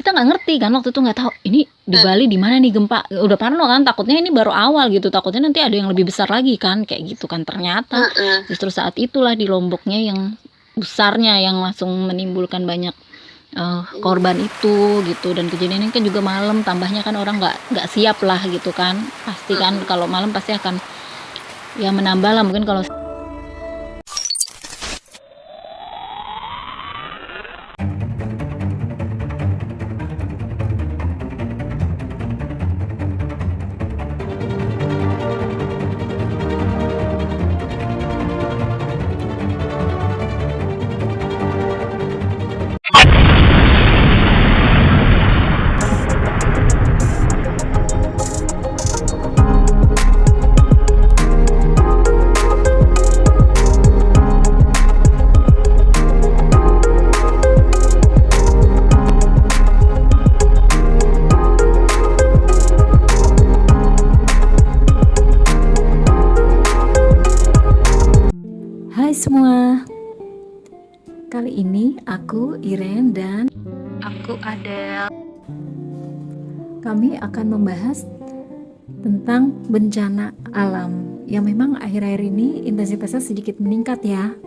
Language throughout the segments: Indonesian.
kita nggak ngerti kan waktu itu, nggak tahu ini di Bali di mana nih gempa, udah parno kan, takutnya ini baru awal gitu, takutnya nanti ada yang lebih besar lagi kan, kayak gitu kan. Ternyata justru saat itulah di Lomboknya yang besarnya yang langsung menimbulkan banyak korban itu gitu. Dan kejadian ini kan juga malam, tambahnya kan orang nggak siap lah gitu kan, pasti kan kalau malam pasti akan ya menambah lah mungkin kalau. Hai semua, kali ini aku Iren dan Aku Adel. kami akan membahas tentang bencana alam yang memang akhir-akhir ini intensitasnya sedikit meningkat ya.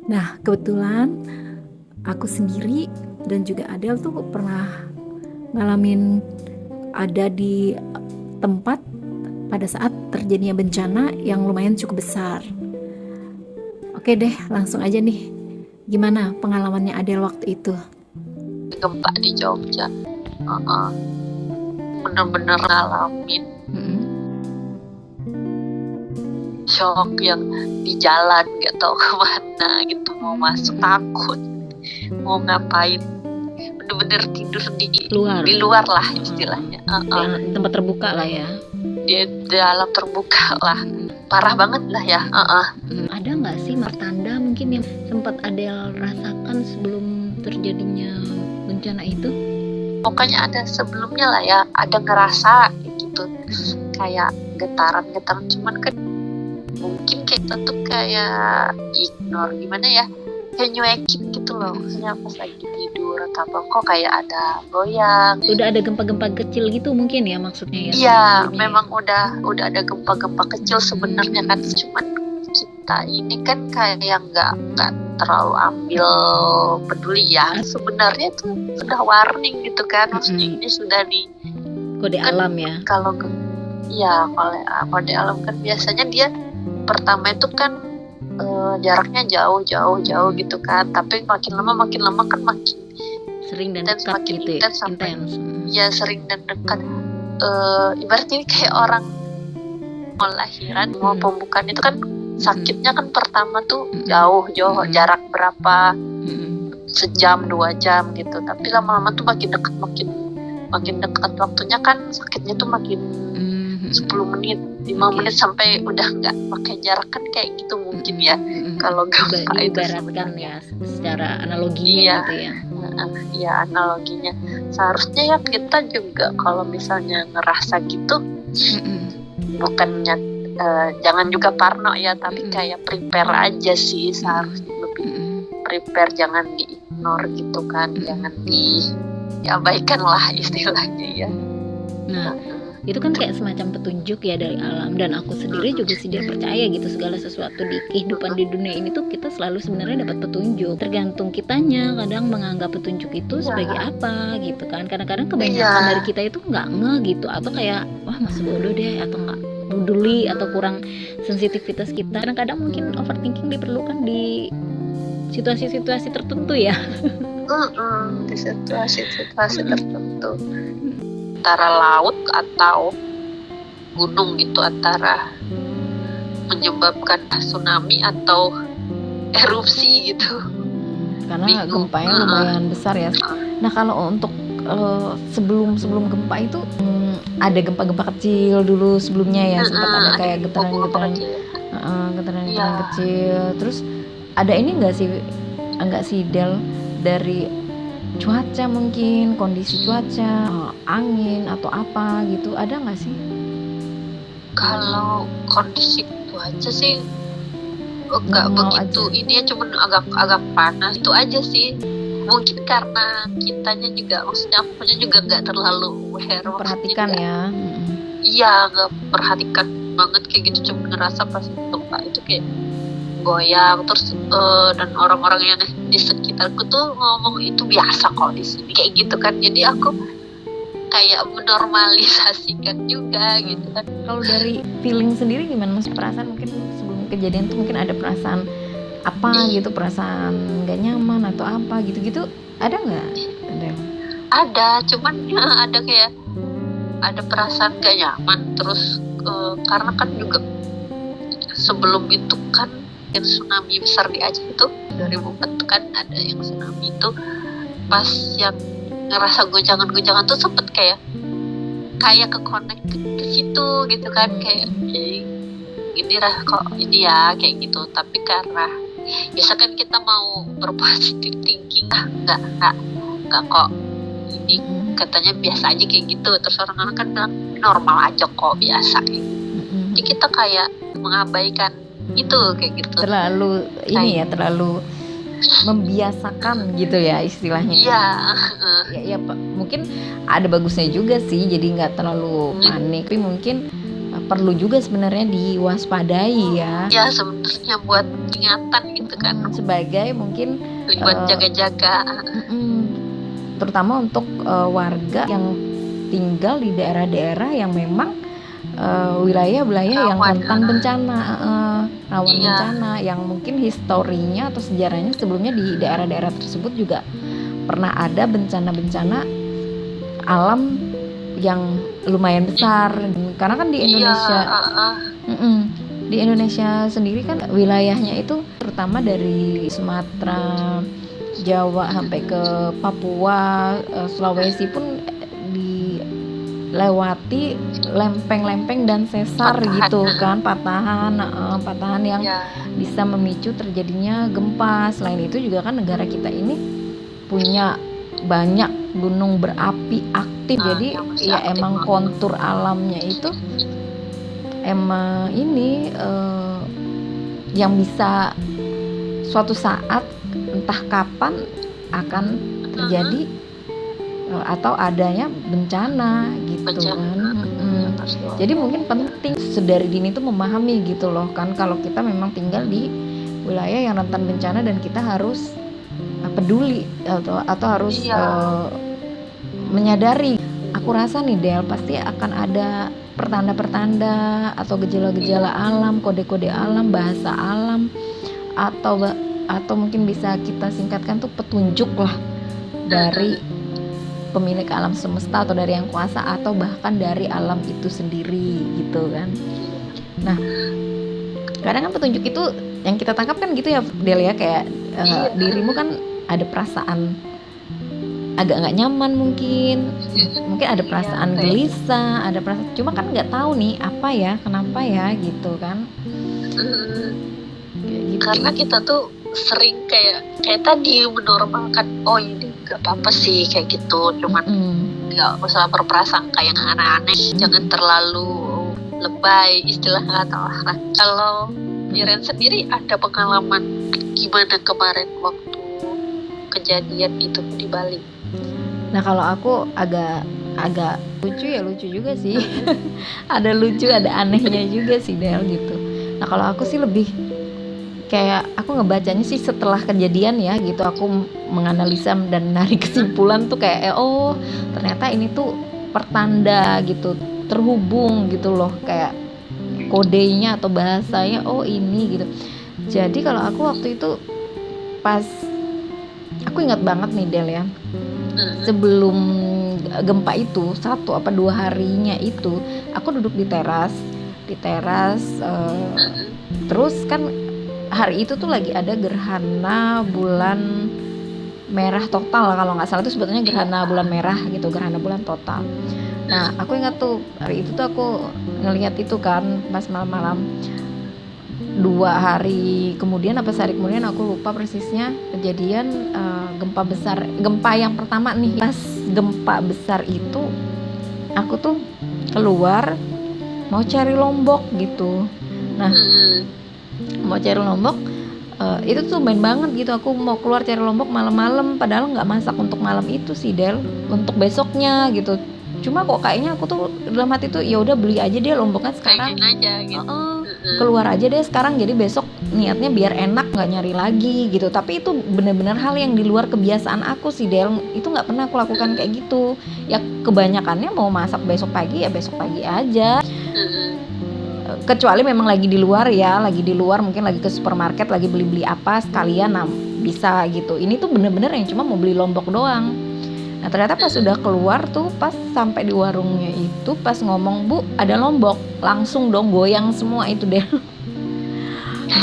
Nah, kebetulan aku sendiri dan juga Adel tuh pernah ngalamin ada di tempat pada saat terjadinya bencana yang lumayan cukup besar. Oke deh, langsung aja nih. Gimana pengalamannya Adel waktu itu? Gempa di Jogja. Bener-bener ngalamin shock yang di jalan gak tahu kemana gitu, mau masuk takut, mau ngapain, bener-bener tidur di luar lah istilahnya. Di tempat terbuka lah ya. Di dalam terbuka lah. Parah banget lah ya. Ada nggak sih pertanda mungkin yang sempat Adel rasakan sebelum terjadinya bencana itu? Pokoknya ada sebelumnya lah ya, ada ngerasa gitu, kayak getaran-getaran, cuman kan mungkin kayak kita tuh kayak ignore gimana ya, kayak nyuekin gitu loh, misalnya pas lagi tidur atau apa, kok kayak ada goyang. Udah ada gempa-gempa kecil gitu mungkin ya maksudnya ya? Iya, memang udah ada gempa-gempa kecil sebenarnya kan, cuman kita ini kan kayak nggak terlalu ambil peduli ya. Sebenarnya tuh sudah warning gitu kan, maksudnya ini sudah di kode kan, alam ya. Kalau kode alam kan biasanya dia pertama itu kan jaraknya jauh gitu kan, tapi makin lama kan makin sering dan intens, dekat makin gitu intens sampai ya, sering dan dekat. Ibaratnya kayak orang mau lahiran, mau pembukaan itu kan sakitnya kan pertama tuh jauh jarak berapa, sejam 2 jam gitu, tapi lama-lama tuh makin dekat waktunya kan sakitnya tuh makin 10 menit 5 menit sampai udah nggak pakai jarak kan, kayak gitu mungkin ya. Kalau gempa itu ibaratkan ya secara analoginya gitu ya. Iya, analoginya seharusnya ya kita juga kalau misalnya ngerasa gitu bukannya jangan juga parno ya, tapi kayak prepare aja sih, seharusnya lebih prepare, jangan di-ignore gitu kan, jangan diabaikan lah istilahnya ya. Nah, itu kan kayak semacam petunjuk ya dari alam, dan aku sendiri juga sih dia percaya gitu, segala sesuatu di kehidupan di dunia ini tuh kita selalu sebenarnya dapat petunjuk, tergantung kitanya kadang menganggap petunjuk itu sebagai apa gitu kan. Kadang-kadang kebanyakan dari kita itu nggak gitu, atau kayak wah masih bodoh deh, atau nggak peduli, atau kurang sensitivitas kita. Kadang-kadang mungkin overthinking diperlukan di situasi-situasi tertentu ya. Di situasi tertentu, antara laut atau gunung gitu, antara menyebabkan tsunami atau erupsi gitu. Karena gempanya lumayan besar ya. Nah, kalau untuk sebelum gempa itu ada gempa-gempa kecil dulu sebelumnya ya, sempat ada kayak getaran-getaran kecil. Terus ada ini enggak sih Del, dari cuaca, mungkin kondisi cuaca, angin atau apa gitu, ada nggak sih? Kalau kondisi cuaca sih nggak begitu aja. Ini ya cuma agak panas itu aja sih. mungkin karena kitanya juga, maksudnya akunya juga nggak terlalu aware, Perhatikan ya. iya nggak perhatikan banget kayak gitu, cuma ngerasa pas gempa itu kayak goyang terus dan orang-orang yang di sekitarku tuh ngomong itu biasa kok di sini kayak gitu kan, jadi aku kayak menormalisasikan juga gitu kan. Kalau dari feeling sendiri gimana Mas? Perasaan mungkin sebelum kejadian tuh mungkin ada perasaan apa gitu, perasaan gak nyaman atau apa gitu-gitu, ada nggak? Ada, cuman ada kayak ada perasaan gak nyaman terus karena kan juga sebelum itu kan yang tsunami besar di Aceh itu 2004 tuh kan ada yang tsunami itu, pas yang ngerasa goncangan-goncangan tuh sempet kayak ke connect ke situ gitu kan, kayak ini kok ini ya kayak gitu. Tapi karena biasa kan kita mau berpositif thinking, nggak kok ini katanya biasa aja kayak gitu, terus orang-orang kan bilang normal aja kok biasa kayak gitu. Jadi kita kayak mengabaikan itu kayak gitu, terlalu ini ya, terlalu membiasakan gitu ya istilahnya. Iya. Ya mungkin ada bagusnya juga sih, jadi nggak terlalu panik, tapi mungkin perlu juga sebenarnya diwaspadai ya. Ya sebenarnya buat ingatan gitu kan, sebagai mungkin buat jaga-jaga. Terutama untuk warga yang tinggal di daerah-daerah yang memang wilayah-wilayah yang rentan bencana, rawan bencana, yang mungkin historinya atau sejarahnya sebelumnya di daerah-daerah tersebut juga pernah ada bencana-bencana alam yang lumayan besar. Karena kan di Indonesia, di Indonesia sendiri kan wilayahnya itu terutama dari Sumatera, Jawa sampai ke Papua, Sulawesi pun dilewati lempeng-lempeng dan sesar gitu kan, patahan yang bisa memicu terjadinya gempa. Selain itu juga kan negara kita ini punya banyak gunung berapi aktif, jadi ya emang kontur alamnya itu emang ini yang bisa suatu saat entah kapan akan terjadi atau adanya bencana gitu kan. Jadi mungkin penting sedari dini tuh memahami gitu loh kan, kalau kita memang tinggal di wilayah yang rentan bencana dan kita harus peduli atau harus menyadari. Aku rasa nih Del, pasti akan ada pertanda-pertanda atau gejala-gejala alam, kode-kode alam, bahasa alam, atau mungkin bisa kita singkatkan tuh petunjuk lah dari pemilik alam semesta atau dari yang kuasa atau bahkan dari alam itu sendiri gitu kan. Nah, kadang kan petunjuk itu yang kita tangkap kan gitu ya Del ya, kayak dirimu kan ada perasaan agak nggak nyaman, mungkin ada perasaan gelisah, ada perasaan, cuma kan nggak tahu nih apa ya, kenapa ya gitu kan. Gitu. Karena kita tuh sering kayak tadi menormalkan, oh ini nggak apa-apa sih kayak gitu, cuman nggak usah berprasangka yang aneh-aneh, jangan terlalu lebay istilahnya. Atau kalau Niren sendiri ada pengalaman gimana kemarin waktu kejadian itu di Bali? Nah kalau aku agak lucu juga sih. Ada lucu, ada anehnya juga sih Del gitu. Nah kalau aku sih lebih kayak aku ngebacanya sih setelah kejadian ya gitu, aku menganalisa dan narik kesimpulan tuh kayak oh ternyata ini tuh pertanda gitu, terhubung gitu loh, kayak kodenya atau bahasanya, oh ini gitu. Jadi kalau aku waktu itu pas, aku ingat banget nih Del ya, sebelum gempa itu 1 apa 2 harinya itu aku duduk di teras terus kan hari itu tuh lagi ada gerhana bulan merah total, kalau nggak salah itu sebetulnya gerhana bulan merah gitu, gerhana bulan total. Nah aku ingat tuh hari itu tuh aku ngelihat itu kan pas malam-malam. 2 hari kemudian apa sehari kemudian aku lupa persisnya, kejadian gempa besar, gempa yang pertama nih. Pas gempa besar itu aku tuh keluar mau cari lombok gitu. Nah mau cari lombok Itu tuh main banget gitu, aku mau keluar cari lombok malam-malam, padahal nggak masak untuk malam itu sih Del, untuk besoknya gitu. Cuma kok kayaknya aku tuh dalam hati tuh ya udah beli aja deh lomboknya sekarang, pengen aja gitu. keluar aja deh sekarang, jadi besok niatnya biar enak nggak nyari lagi gitu. Tapi itu bener-bener hal yang di luar kebiasaan aku sih Del, itu nggak pernah aku lakukan kayak gitu. Ya kebanyakannya mau masak besok pagi ya besok pagi aja, kecuali memang lagi di luar mungkin lagi ke supermarket lagi beli-beli apa sekalian, nah bisa gitu. Ini tuh bener-bener yang cuma mau beli lombok doang. Nah ternyata pas udah keluar tuh, pas sampai di warungnya itu, pas ngomong Bu ada lombok, langsung dong goyang semua itu deh.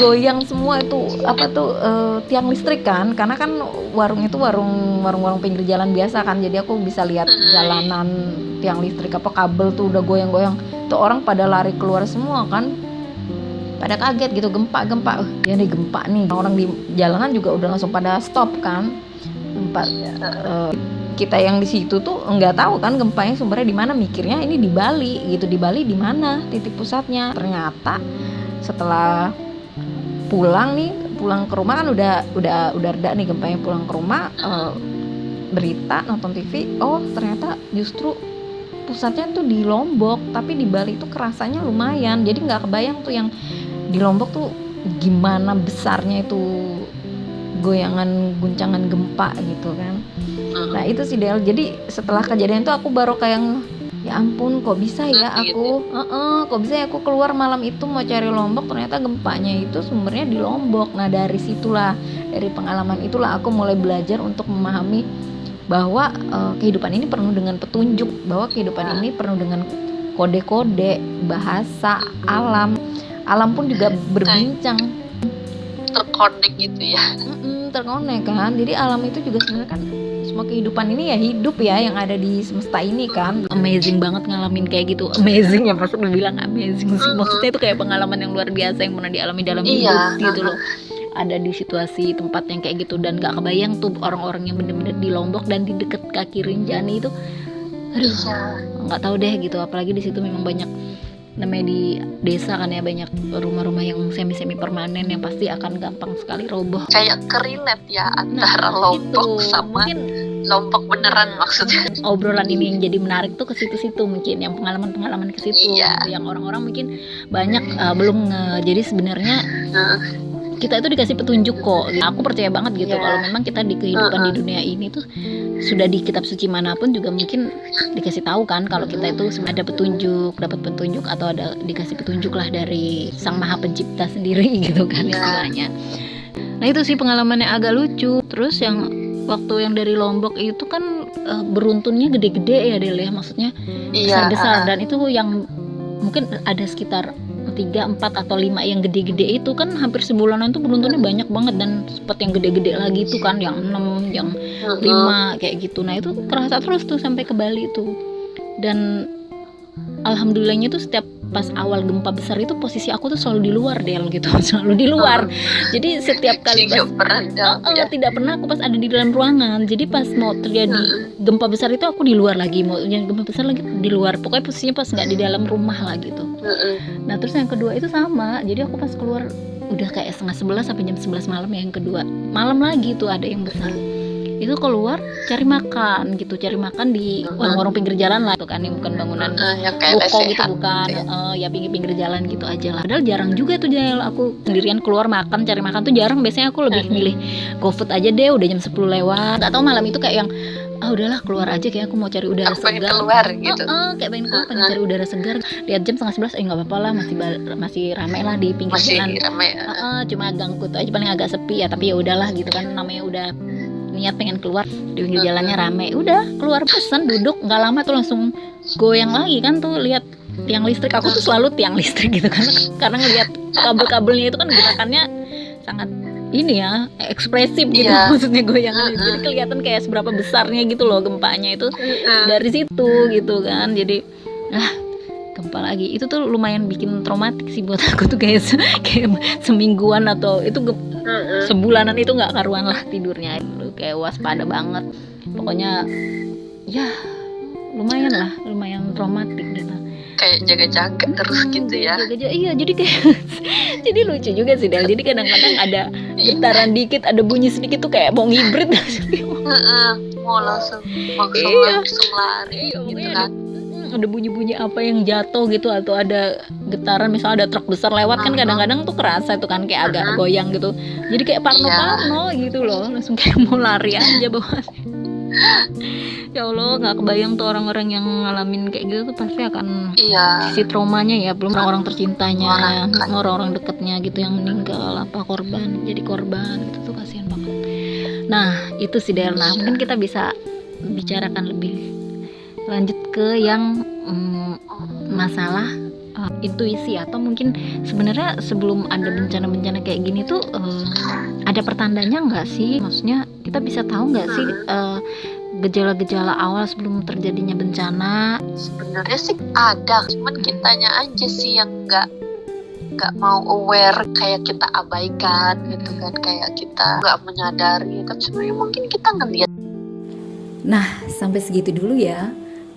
Goyang semua itu tiang listrik kan, karena kan warung itu warung pinggir jalan biasa kan, jadi aku bisa lihat jalanan tiang listrik kabel tuh udah goyang-goyang. Tuh orang pada lari keluar semua kan, pada kaget gitu, gempa ya nih gempa nih, orang di jalanan juga udah langsung pada stop kan. Kita yang di situ tuh nggak tahu kan gempanya sumbernya di mana, mikirnya ini di Bali gitu, di Bali di mana titik pusatnya. Ternyata setelah pulang ke rumah kan udah reda nih gempanya, pulang ke rumah berita nonton TV, oh ternyata justru pusatnya tuh di Lombok, tapi di Bali tuh kerasanya lumayan. Jadi nggak kebayang tuh yang di Lombok tuh gimana besarnya itu goyangan guncangan gempa gitu kan. Nah itu sih Del, jadi setelah kejadian itu aku baru kayak ya ampun kok bisa ya aku keluar malam itu mau cari lombok, ternyata gempanya itu sumbernya di Lombok. Nah dari pengalaman itulah aku mulai belajar untuk memahami bahwa kehidupan ini penuh dengan petunjuk, bahwa kehidupan ini penuh dengan kode-kode, bahasa, alam pun juga berbincang, terkonek gitu ya. Terkonek kan. Jadi alam itu juga sebenarnya kan, semua kehidupan ini ya hidup ya yang ada di semesta ini kan. Amazing banget ngalamin kayak gitu. Amazing ya, maksud lu bilang amazing sih. Maksudnya itu kayak pengalaman yang luar biasa yang pernah dialami dalam hidup gitu loh. Ada di situasi tempat yang kayak gitu, dan gak kebayang tuh orang-orang yang bener-bener di Lombok dan di deket kaki Rinjani itu. Aduh, nggak tahu deh gitu. Apalagi di situ memang banyak, namanya di desa kan ya, banyak rumah-rumah yang semi permanen yang pasti akan gampang sekali roboh. Kayak kerinet ya antara Lombok sama mungkin Lombok beneran maksudnya. Obrolan ini yang jadi menarik tuh ke situ-situ, mungkin yang pengalaman ke situ, yang orang-orang mungkin banyak belum jadi sebenarnya kita itu dikasih petunjuk kok. Aku percaya banget gitu kalau memang kita di kehidupan di dunia ini tuh sudah di kitab suci manapun juga mungkin dikasih tahu kan kalau kita itu ada petunjuk, dapat petunjuk atau ada dikasih petunjuk lah dari Sang Maha Pencipta sendiri gitu kan istilahnya. Nah itu sih pengalamannya agak lucu. Terus yang waktu yang dari Lombok itu kan beruntunnya gede-gede ya Del ya, maksudnya besar-besar, dan itu yang mungkin ada sekitar 3, 4 atau 5 yang gede-gede itu kan hampir sebulanan tuh beruntunnya banyak banget, dan sempat yang gede-gede lagi tuh kan yang 6, yang 5 kayak gitu. Nah itu kerasa terus tuh sampai ke Bali tuh. Dan alhamdulillahnya tuh setiap pas awal gempa besar itu posisi aku tuh selalu di luar Del gitu, selalu di luar. Jadi setiap kali tidak pernah aku pas ada di dalam ruangan. Jadi pas mau terjadi gempa besar itu aku di luar lagi, mau yang gempa besar lagi di luar. Pokoknya posisinya pas nggak di dalam rumah lah gitu. Nah terus yang kedua itu sama. Jadi aku pas keluar udah kayak 10:30 sampai jam 11 malam ya, yang kedua malam lagi tuh ada yang besar. Itu keluar cari makan di warung-warung pinggir jalan lah, itu kan, ini bukan bangunan ruko gitu, bukan ya pinggir-pinggir jalan gitu aja lah. Padahal jarang juga tuh aku sendirian keluar cari makan tuh jarang. Biasanya aku lebih milih GoFood aja deh, udah jam 10 lewat. Gak tau malam itu kayak yang udahlah keluar aja, kayak aku mau cari udara segar gitu. Kayak pengen cari udara segar. Lihat jam 10:30, nggak apa-apa lah, masih ramai lah di pinggir jalan. Cuma ganggu tuh aja, paling agak sepi ya, tapi ya udahlah gitu kan, namanya udah niat pengen keluar, di pinggir jalannya rame, udah keluar pesan, duduk, nggak lama tuh langsung goyang lagi kan tuh. Lihat tiang listrik, aku tuh selalu tiang listrik gitu kan, karena ngelihat kabel-kabelnya itu kan gerakannya sangat ini ya, ekspresif gitu, maksudnya goyangannya. Jadi kelihatan kayak seberapa besarnya gitu loh gempanya itu dari situ gitu kan. Jadi gempa lagi itu tuh lumayan bikin traumatik sih buat aku tuh, kayak semingguan atau itu sebulanan itu nggak karuan lah tidurnya, kayak waspada banget. Pokoknya ya lumayan traumatik gitu. Kayak jaga-jaga terus gitu ya. Iya, jadi kayak jadi lucu juga sih Del. Jadi kadang-kadang ada getaran dikit, ada bunyi sedikit tuh kayak mau ngibrit. Mau langsung lari Iya, gitu pokoknya kan. ada bunyi-bunyi apa yang jatuh gitu, atau ada getaran, misalnya ada truk besar lewat kan kadang-kadang tuh kerasa itu kan kayak agak goyang gitu, jadi kayak parno-parno gitu loh, langsung kayak mau lari aja bawah. Ya Allah, nggak kebayang tuh orang-orang yang ngalamin kayak gitu tuh pasti akan sisi traumanya ya, belum orang-orang tercintanya, orang-orang dekatnya gitu yang meninggal, apa korban, jadi korban itu tuh kasihan banget. Nah itu sih Del, nah mungkin kita bisa bicarakan lebih lanjut ke yang masalah intuisi, atau mungkin sebenarnya sebelum ada bencana-bencana kayak gini tuh ada pertandanya nggak sih? Maksudnya kita bisa tahu nggak sih gejala-gejala awal sebelum terjadinya bencana? Sebenarnya sih ada, cuman kitanya aja sih yang nggak mau aware, kayak kita abaikan gitu kan, kayak kita nggak menyadari kan sebenarnya mungkin kita ngeliat. Nah, sampai segitu dulu ya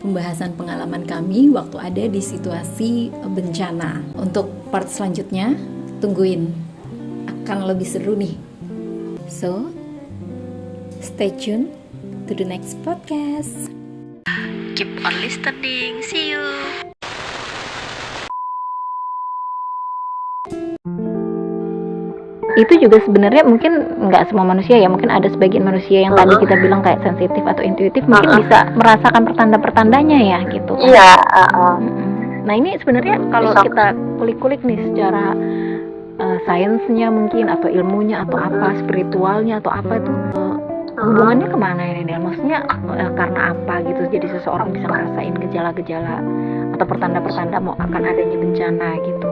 pembahasan pengalaman kami waktu ada di situasi bencana. Untuk part selanjutnya, tungguin, akan lebih seru nih. So, stay tune to the next podcast. Keep on listening, see you. Itu juga sebenarnya mungkin nggak semua manusia ya, mungkin ada sebagian manusia yang tadi kita bilang kayak sensitif atau intuitif, mungkin bisa merasakan pertanda-pertandanya ya gitu. Iya. Nah ini sebenarnya kalau kita kulik-kulik nih secara sainsnya mungkin, atau ilmunya, atau apa spiritualnya, atau apa itu hubungannya kemana ini Del? Maksudnya karena apa gitu jadi seseorang bisa ngerasain gejala-gejala atau pertanda-pertanda mau akan adanya bencana gitu?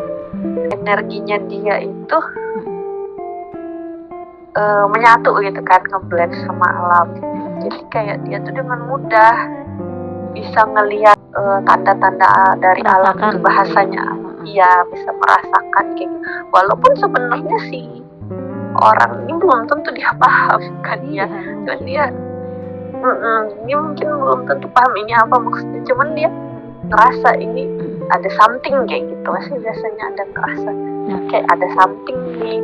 Energinya dia itu menyatu gitu kan, ngeblend sama alam. Jadi kayak dia tuh dengan mudah bisa ngelihat tanda-tanda dari alam itu, bahasanya. Iya, bisa merasakan kayak gitu. Walaupun sebenarnya sih orang ini belum tentu dia paham kan ya. Cuman dia dia mungkin belum tentu paham ini apa maksudnya, cuman dia ngerasa ini ada something kayak gitu. Masih biasanya ada ngerasa kayak ada something nih